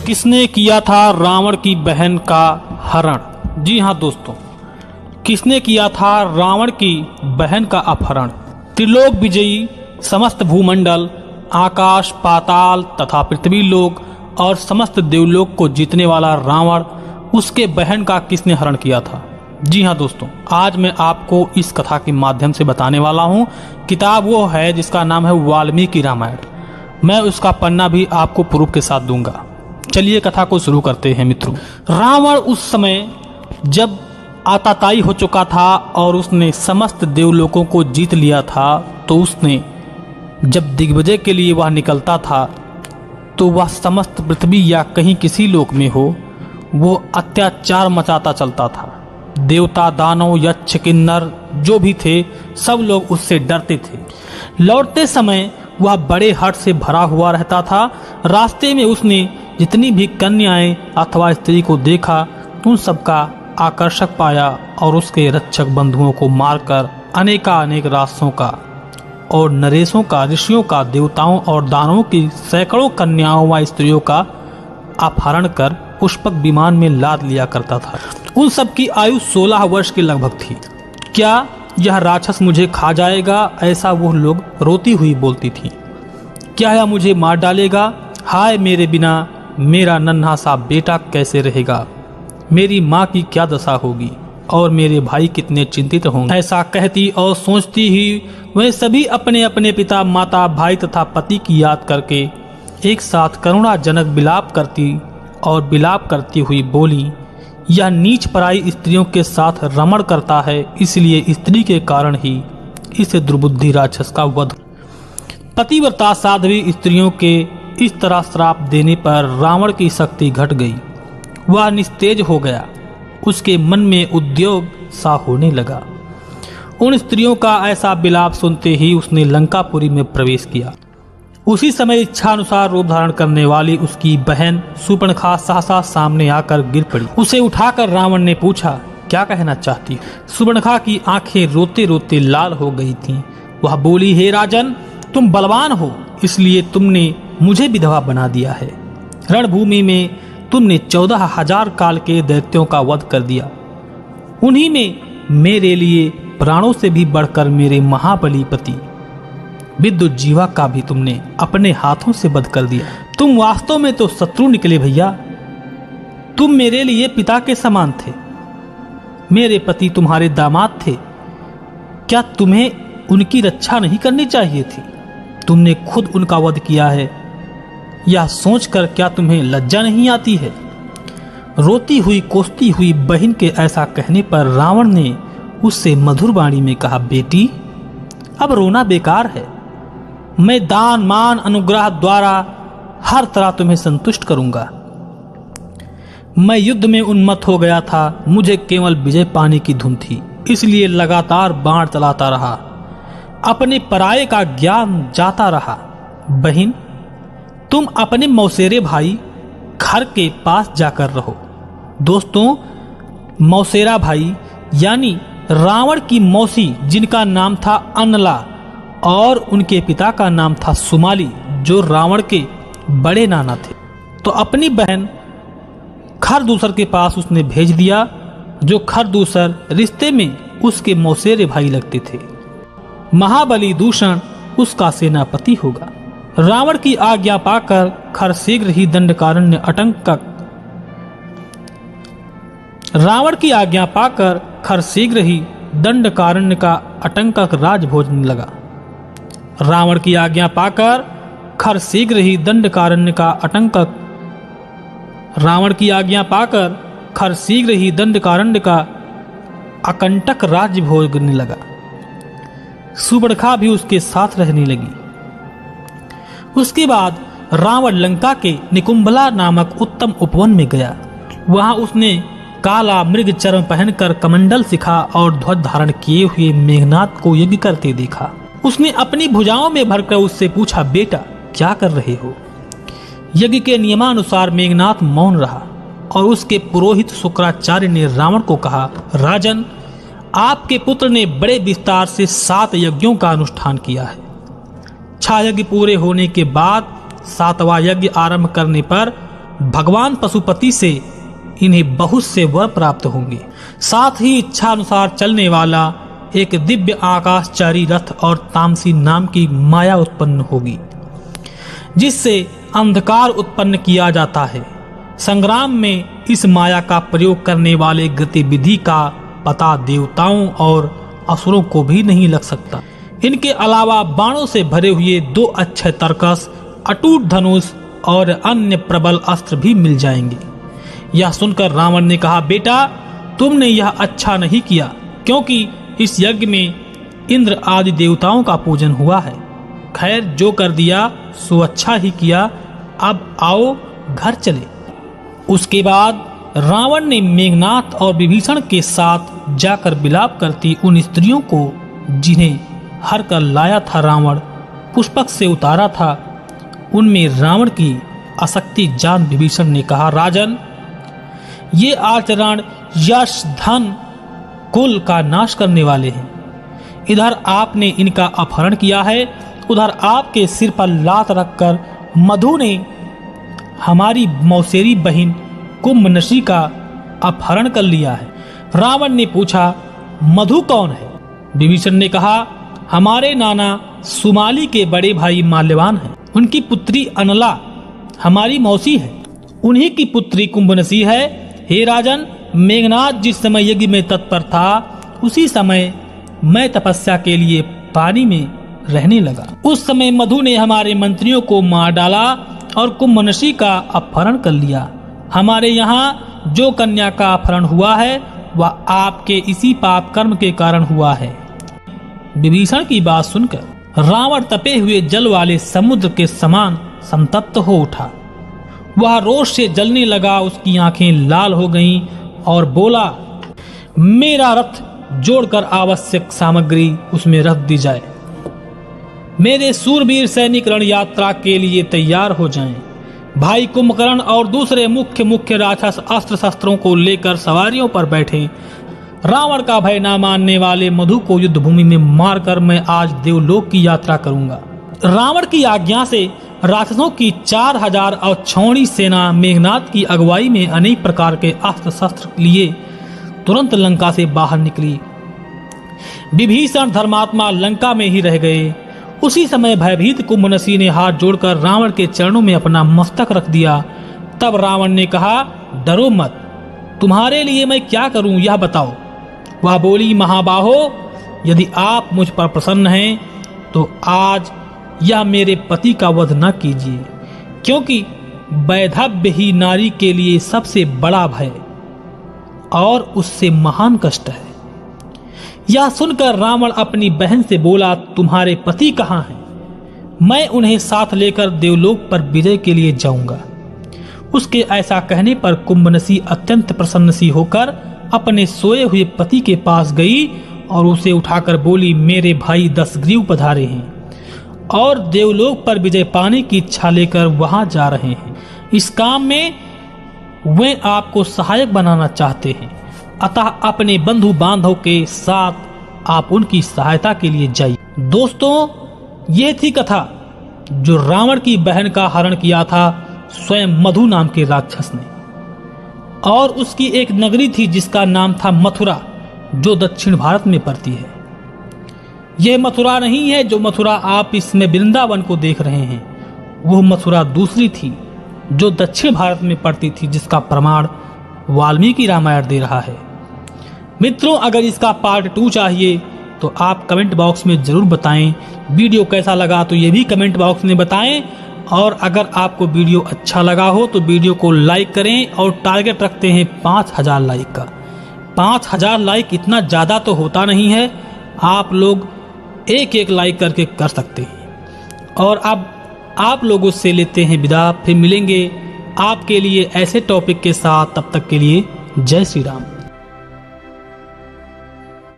किसने किया था रावण की बहन का हरण? जी हाँ दोस्तों, किसने किया था रावण की बहन का अपहरण? त्रिलोक विजयी, समस्त भूमंडल, आकाश पाताल तथा पृथ्वी लोक और समस्त देवलोक को जीतने वाला रावण, उसके बहन का किसने हरण किया था? जी हाँ दोस्तों, आज मैं आपको इस कथा के माध्यम से बताने वाला हूँ। किताब वो है जिसका नाम है वाल्मीकि रामायण। मैं उसका पन्ना भी आपको प्रूफ के साथ दूंगा। चलिए कथा को शुरू करते हैं मित्रों। रावण उस समय जब आताताई हो चुका था और उसने समस्त देवलोकों को जीत लिया था, तो उसने जब दिग्विजय के लिए वह निकलता था तो वह समस्त पृथ्वी या कहीं किसी लोक में हो, वो अत्याचार मचाता चलता था। देवता, दानव, यक्ष, किन्नर जो भी थे, सब लोग उससे डरते थे। लौटते समय वह बड़े हर्ष से भरा हुआ रहता था। रास्ते में उसने जितनी भी कन्याएं अथवा स्त्री को देखा, उन सबका आकर्षक पाया और उसके रक्षक बंधुओं को मारकर अनेक राक्षसों का और नरेशों का, ऋषियों का, देवताओं और दानवों की सैकड़ों कन्याओं व स्त्रियों का अपहरण कर पुष्पक विमान में लाद लिया करता था। उन सब की आयु 16 वर्ष के लगभग थी। क्या यह राक्षस मुझे खा जाएगा, ऐसा वो लोग रोती हुई बोलती थी। क्या यह मुझे मार डालेगा? हाय, मेरे बिना मेरा नन्हा सा बेटा कैसे रहेगा? मेरी माँ की क्या दशा होगी और मेरे भाई कितने चिंतित होंगे? ऐसा कहती और सोचती ही वे सभी अपने अपने पिता, माता, भाई तथा पति की याद करके एक साथ करुणाजनक विलाप करती हुई बोली, यह नीच पराई स्त्रियों के साथ रमण करता है, इसलिए स्त्री के कारण ही इस दुर्बुद्धि राक्षस का वध। पतिव्रता साध्वी स्त्रियों के इस तरह श्राप देने पर रावण की शक्ति घट गई। वह निस्तेज हो गया। उसके मन में उद्योग सा होने लगा। उन स्त्रियों का ऐसा विलाप सुनते ही उसने लंकापुरी में प्रवेश किया। उसी समय इच्छानुसार रूप धारण करने वाली उसकी बहन शूर्पणखा सहसा सामने आकर गिर पड़ी। उसे उठाकर रावण ने पूछा, क्या कहना चाहती हो? शूर्पणखा की आंखें रोते रोते लाल हो गई थीं। वह बोली, हे राजन, तुम बलवान हो, इसलिए तुमने मुझे विधवा बना दिया है। रणभूमि में तुमने 14,000 काल के दैत्यों का वध कर दिया। उन्हीं में मेरे लिए प्राणों से भी बढ़कर मेरे महाबली पति विद्युत जीवा का भी तुमने अपने हाथों से वध कर दिया। तुम वास्तव में तो शत्रु निकले भैया। तुम मेरे लिए पिता के समान थे। मेरे पति तुम्हारे दामाद थे। क्या तुम्हें उनकी रक्षा नहीं करनी चाहिए थी? तुमने खुद उनका वध किया है। यह सोचकर क्या तुम्हें लज्जा नहीं आती है? रोती हुई कोसती हुई बहन के ऐसा कहने पर रावण ने उससे मधुर वाणी में कहा, बेटी, अब रोना बेकार है। मैं दान, मान, अनुग्रह द्वारा हर तरह तुम्हें संतुष्ट करूंगा। मैं युद्ध में उन्मत्त हो गया था। मुझे केवल विजय पाने की धुन थी, इसलिए लगातार बाण चलाता रहा। अपने पराये का ज्ञान जाता रहा। बहन, तुम अपने मौसेरे भाई घर के पास जाकर रहो। दोस्तों, मौसेरा भाई यानी रावण की मौसी, जिनका नाम था अनला और उनके पिता का नाम था सुमाली, जो रावण के बड़े नाना थे, तो अपनी बहन खरदूसर के पास उसने भेज दिया, जो खरदूसर रिश्ते में उसके मौसेरे भाई लगते थे। महाबली दूषण उसका सेनापति होगा। रावण की आज्ञा पाकर खरशीघ्र ही दंडकारण्य का आतंकक राजभोजन लगा। रावण की आज्ञा पाकर खरशीघ्र ही दंडकारण्य का अकंटक राज्य भोगने लगा। शूर्पणखा भी उसके साथ रहने लगी। उसके बाद रावण लंका के निकुंभला नामक उत्तम उपवन में गया। वहां उसने काला मृग चर्म पहनकर कमंडल शिखा और ध्वज धारण किए हुए मेघनाथ को यज्ञ करते देखा। उसने अपनी भुजाओं में भरकर उससे पूछा, बेटा, क्या कर रहे हो? यज्ञ के नियमानुसार मेघनाथ मौन रहा और उसके पुरोहित शुक्राचार्य ने रावण को कहा, राजन, आपके पुत्र ने बड़े विस्तार से 7 यज्ञों का अनुष्ठान किया है। 6 यज्ञ पूरे होने के बाद 7वां यज्ञ आरंभ करने पर भगवान पशुपति से इन्हें बहुत से वर प्राप्त होंगे। साथ ही इच्छा अनुसार चलने वाला एक दिव्य आकाशचारी रथ और तामसी नाम की माया उत्पन्न होगी, जिससे अंधकार उत्पन्न किया जाता है। संग्राम में इस माया का प्रयोग करने वाले गतिविधि का पता देवताओं और असुरों को भी नहीं लग सकता। इनके अलावा बाणों से भरे हुए 2 अक्षय तरकस, अटूट धनुष और अन्य प्रबल अस्त्र भी मिल जाएंगे। यह सुनकर रावण ने कहा, बेटा तुमने यह अच्छा नहीं किया, क्योंकि इस यज्ञ में इंद्र आदि देवताओं का पूजन हुआ है। खैर, जो कर दिया सो अच्छा ही किया, अब आओ घर चले। उसके बाद रावण ने मेघनाथ और विभीषण के साथ जाकर विलाप करती उन स्त्रियों को, जिन्हें हर कर लाया था रावण, पुष्पक से उतारा था, उनमें रावण की आसक्ति जान विभीषण ने कहा, राजन, ये आचरण यश, धन, कुल का नाश करने वाले हैं। इधर आपने इनका अपहरण किया है, उधर आपके सिर पर लात रखकर मधु ने हमारी मौसेरी बहन कुंभनशी का अपहरण कर लिया है। रावण ने पूछा, मधु कौन है? विभीषण ने कहा, हमारे नाना सुमाली के बड़े भाई माल्यवान हैं। उनकी पुत्री अनला हमारी मौसी है। उन्हीं की पुत्री कुंभनशी है। हे राजन, मेघनाथ जिस समय यज्ञ में तत्पर था, उसी समय मैं तपस्या के लिए पानी में रहने लगा। उस समय मधु ने हमारे मंत्रियों को मार डाला और कुंभनशी का अपहरण कर लिया। हमारे यहाँ जो कन्या का अपहरण हुआ है, वह आपके इसी पाप कर्म के कारण हुआ है। विभीषण की बात सुनकर रावण तपे हुए जल वाले समुद्र के समान संतप्त हो उठा। वह रोष से जलने लगा, उसकी आंखें लाल हो गईं और बोला, मेरा रथ जोड़कर आवश्यक सामग्री उसमें रख दी जाए। मेरे सूरवीर सैनिक रण यात्रा के लिए तैयार हो जाएं। भाई कुंभकर्ण और दूसरे मुख्य राक्षस अस्त्र शस्त्रों को लेकर सवारियों पर बैठे। रावण का भय न मानने वाले मधु को युद्ध भूमि में मारकर मैं आज देवलोक की यात्रा करूंगा। रावण की आज्ञा से राक्षसों की 4000 और छौड़ी सेना मेघनाथ की अगुवाई में अनेक प्रकार के अस्त्र शस्त्र लिए तुरंत लंका से बाहर निकली। विभीषण धर्मात्मा लंका में ही रह गए। उसी समय भयभीत कुंभनशी ने हाथ जोड़कर रावण के चरणों में अपना मस्तक रख दिया। तब रावण ने कहा, डरो मत, तुम्हारे लिए मैं क्या करूं यह बताओ। वह बोली, महाबाहो, यदि आप मुझ पर प्रसन्न हैं तो आज यह मेरे पति का वध न कीजिए, क्योंकि वैधव्य ही नारी के लिए सबसे बड़ा भय और उससे महान कष्ट है। यह सुनकर रावण अपनी बहन से बोला, तुम्हारे पति कहाँ हैं? मैं उन्हें साथ लेकर देवलोक पर विजय के लिए जाऊंगा। उसके ऐसा कहने पर कुंभनशी अत्यंत प्रसन्न सी होकर अपने सोए हुए पति के पास गई और उसे उठाकर बोली, मेरे भाई दशग्रीव पधारे हैं और देवलोक पर विजय पाने की इच्छा लेकर वहां जा रहे हैं। इस काम में वे आपको सहायक बनाना चाहते हैं, अतः अपने बंधु बांधव के साथ आप उनकी सहायता के लिए जाइए। दोस्तों, ये थी कथा जो रावण की बहन का हरण किया था स्वयं मधु नाम के राक्षस ने, और उसकी एक नगरी थी जिसका नाम था मथुरा, जो दक्षिण भारत में पड़ती है। यह मथुरा नहीं है जो मथुरा आप इसमें वृंदावन को देख रहे हैं, वो मथुरा दूसरी थी जो दक्षिण भारत में पड़ती थी, जिसका प्रमाण वाल्मीकि रामायण दे रहा है। मित्रों, अगर इसका पार्ट 2 चाहिए तो आप कमेंट बॉक्स में जरूर बताएं। वीडियो कैसा लगा तो ये भी कमेंट बॉक्स में बताएं, और अगर आपको वीडियो अच्छा लगा हो तो वीडियो को लाइक करें, और टारगेट रखते हैं 5000 लाइक का। 5000 लाइक इतना ज़्यादा तो होता नहीं है, आप लोग एक लाइक करके कर सकते हैं। और अब आप लोगों से लेते हैं विदा, फिर मिलेंगे आपके लिए ऐसे टॉपिक के साथ। तब तक के लिए जय श्री राम।